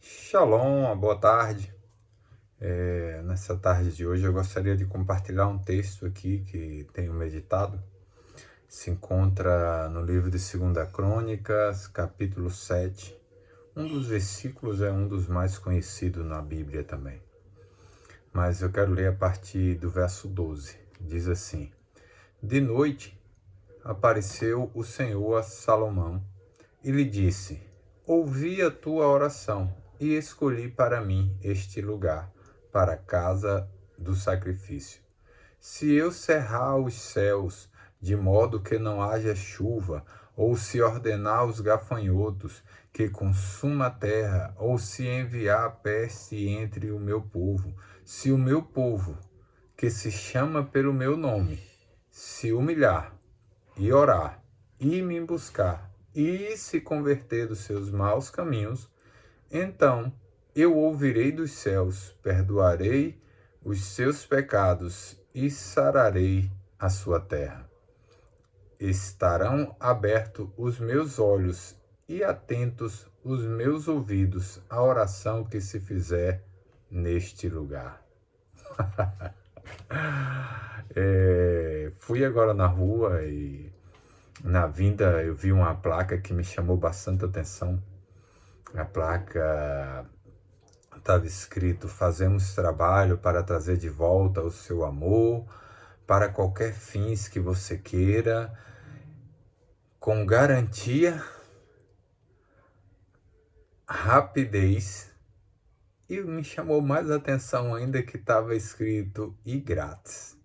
Shalom, uma boa tarde. Nessa tarde de hoje eu gostaria de compartilhar um texto aqui que tenho meditado. Se encontra no livro de 2 Crônicas, capítulo 7. Um dos versículos é um dos mais conhecidos na Bíblia também. Mas eu quero ler a partir do verso 12. Diz assim: De noite apareceu o Senhor a Salomão e lhe disse: Ouvi a tua oração e escolhi para mim este lugar, para a casa do sacrifício. Se eu cerrar os céus, de modo que não haja chuva, ou se ordenar os gafanhotos que consuma a terra, ou se enviar a peste entre o meu povo, se o meu povo, que se chama pelo meu nome, se humilhar e orar, e me buscar, e se converter dos seus maus caminhos, então eu ouvirei dos céus, perdoarei os seus pecados e sararei a sua terra. Estarão abertos os meus olhos e atentos os meus ouvidos à oração que se fizer neste lugar. Fui agora na rua e na vinda eu vi uma placa que me chamou bastante atenção. A placa estava escrito: fazemos trabalho para trazer de volta o seu amor, para qualquer fins que você queira, com garantia, rapidez, e me chamou mais atenção ainda que estava escrito e grátis.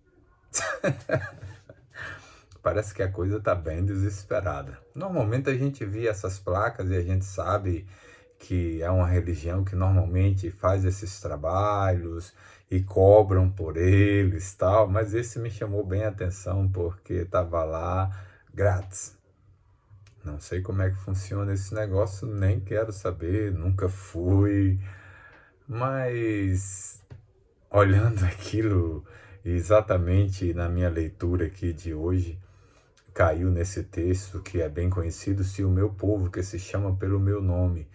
Parece que a coisa está bem desesperada. Normalmente a gente vê essas placas e a gente sabe que é uma religião que normalmente faz esses trabalhos e cobram por eles, tal, mas esse me chamou bem a atenção porque estava lá grátis. Não sei como é que funciona esse negócio, nem quero saber, nunca fui, mas olhando aquilo exatamente na minha leitura aqui de hoje, caiu nesse texto que é bem conhecido: se o meu povo, que se chama pelo meu nome,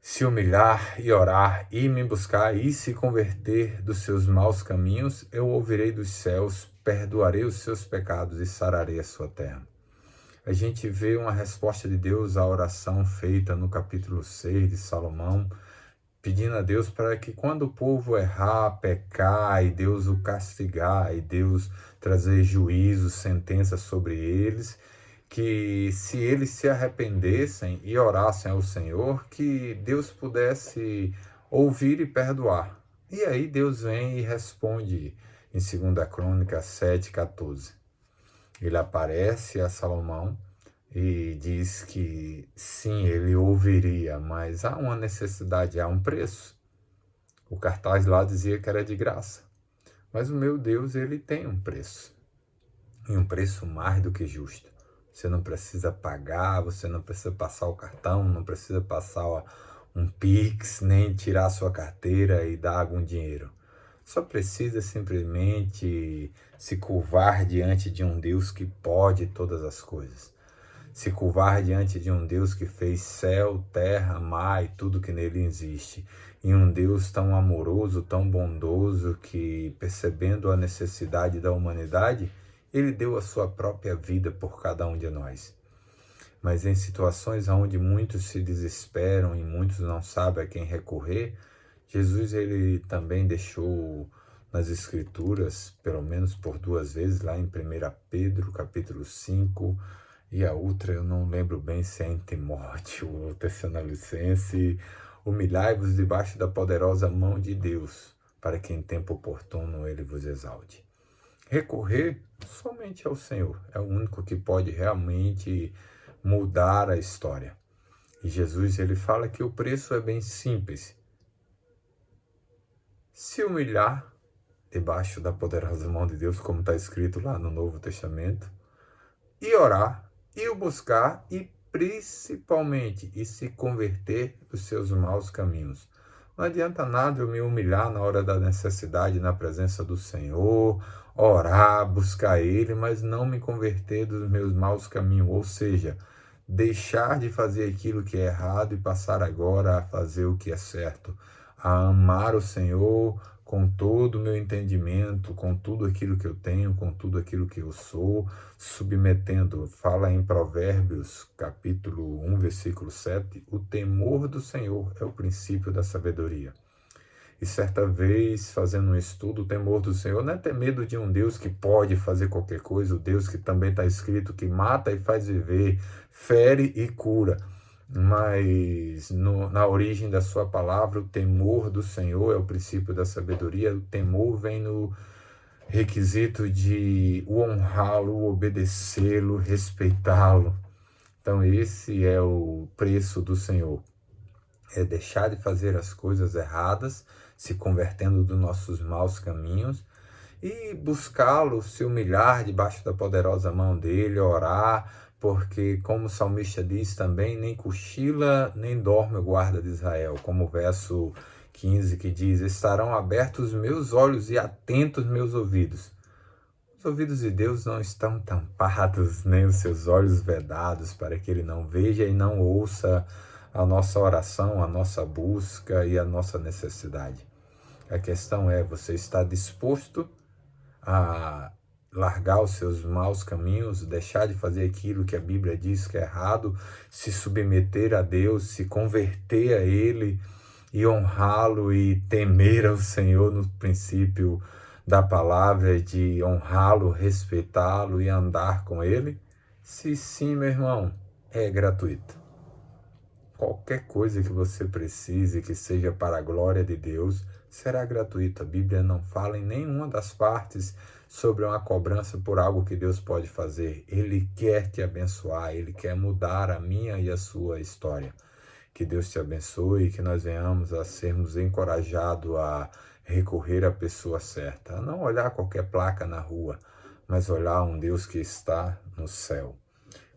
se humilhar e orar e me buscar e se converter dos seus maus caminhos, eu ouvirei dos céus, perdoarei os seus pecados e sararei a sua terra. A gente vê uma resposta de Deus à oração feita no capítulo 6 de Salomão, pedindo a Deus para que quando o povo errar, pecar, e Deus o castigar, e Deus trazer juízo, sentença sobre eles, que se eles se arrependessem e orassem ao Senhor, que Deus pudesse ouvir e perdoar. E aí Deus vem e responde em 2 Crônicas 7:14. Ele aparece a Salomão e diz que sim, ele ouviria, mas há uma necessidade, há um preço. O cartaz lá dizia que era de graça, mas o meu Deus, ele tem um preço, e um preço mais do que justo. Você não precisa pagar, você não precisa passar o cartão, não precisa passar um Pix, nem tirar a sua carteira e dar algum dinheiro. Só precisa simplesmente se curvar diante de um Deus que pode todas as coisas. Se curvar diante de um Deus que fez céu, terra, mar e tudo que nele existe. E um Deus tão amoroso, tão bondoso, que, percebendo a necessidade da humanidade, ele deu a sua própria vida por cada um de nós. Mas em situações onde muitos se desesperam e muitos não sabem a quem recorrer, Jesus, ele também deixou nas Escrituras, pelo menos por 2 vezes, lá em 1 Pedro, capítulo 5, e a outra eu não lembro bem se é em Timóteo ou Tessalonicense: humilhai-vos debaixo da poderosa mão de Deus, para que em tempo oportuno ele vos exalte. Recorrer somente ao Senhor é o único que pode realmente mudar a história. E Jesus, ele fala que o preço é bem simples: se humilhar debaixo da poderosa mão de Deus, como está escrito lá no Novo Testamento, e orar, e o buscar, e principalmente, e se converter dos seus maus caminhos. Não adianta nada eu me humilhar na hora da necessidade, na presença do Senhor, orar, buscar Ele, mas não me converter dos meus maus caminhos, ou seja, deixar de fazer aquilo que é errado e passar agora a fazer o que é certo, a amar o Senhor com todo o meu entendimento, com tudo aquilo que eu tenho, com tudo aquilo que eu sou, submetendo, fala em Provérbios, capítulo 1, versículo 7, o temor do Senhor é o princípio da sabedoria. E certa vez, fazendo um estudo, o temor do Senhor não é ter medo de um Deus que pode fazer qualquer coisa, o Deus que também está escrito que mata e faz viver, fere e cura. Mas na origem da sua palavra, o temor do Senhor é o princípio da sabedoria. O temor vem no requisito de o honrá-lo, obedecê-lo, respeitá-lo. Então esse é o preço do Senhor. É deixar de fazer as coisas erradas, se convertendo dos nossos maus caminhos e buscá-lo, se humilhar debaixo da poderosa mão dele, orar, porque, como o salmista diz também, nem cochila, nem dorme o guarda de Israel, como o verso 15 que diz, estarão abertos meus olhos e atentos meus ouvidos. Os ouvidos de Deus não estão tampados, nem os seus olhos vedados, para que ele não veja e não ouça a nossa oração, a nossa busca e a nossa necessidade. A questão é, você está disposto a largar os seus maus caminhos, deixar de fazer aquilo que a Bíblia diz que é errado, se submeter a Deus, se converter a Ele e honrá-lo e temer ao Senhor no princípio da palavra de honrá-lo, respeitá-lo e andar com Ele? Se sim, meu irmão, é gratuito. Qualquer coisa que você precise que seja para a glória de Deus será gratuita. A Bíblia não fala em nenhuma das partes sobre uma cobrança por algo que Deus pode fazer. Ele quer te abençoar, Ele quer mudar a minha e a sua história. Que Deus te abençoe e que nós venhamos a sermos encorajados a recorrer à pessoa certa. A não olhar qualquer placa na rua, mas olhar um Deus que está no céu.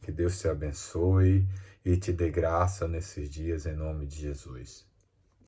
Que Deus te abençoe e te dê graça nesses dias em nome de Jesus.